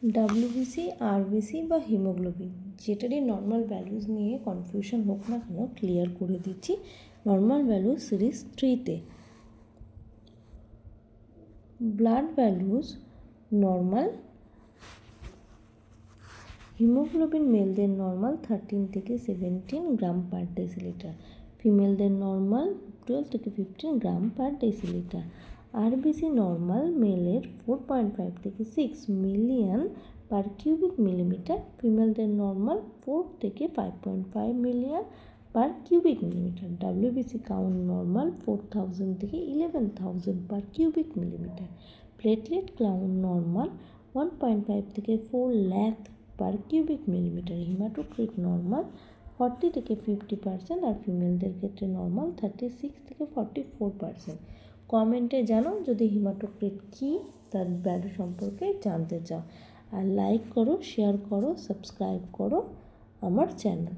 WBC, RBC বা haemoglobin যেটারই normal values নিয়ে কনফিউশন হোক না কেন ক্লিয়ার করে দিচ্ছি। নর্মাল ভ্যালু সিরিজ 3তে ব্লাড ভ্যালুজ নর্মাল, হিমোগ্লোবিন মেলদের নর্মাল 13 থেকে 17 গ্রাম পার ডেসিলিটার, ফিমেলদের নর্মাল 12 থেকে 15 gram per decilitre. RBC normal মেলের 4.5 থেকে 6 মিলিয়ন পার কিউবিক মিলিমিটার, ফিমেলদের নর্মাল 4 থেকে 5.5 million per cubic millimetre. WBC count normal 4000 থেকে 11,000 per cubic millimetre. Platelet count normal 1.5 থেকে 4 lakh per cubic millimetre. Haematocrit normal 40 থেকে 50% আর ফিমেলদের ক্ষেত্রে normal 36 থেকে 44%। কমেন্টে জানো যদি হিমাটোক্রিট কী তার ভ্যালু সম্পর্কে জানতে চাও। আর লাইক করো, শেয়ার করো, সাবস্ক্রাইব করো আমার চ্যানেল।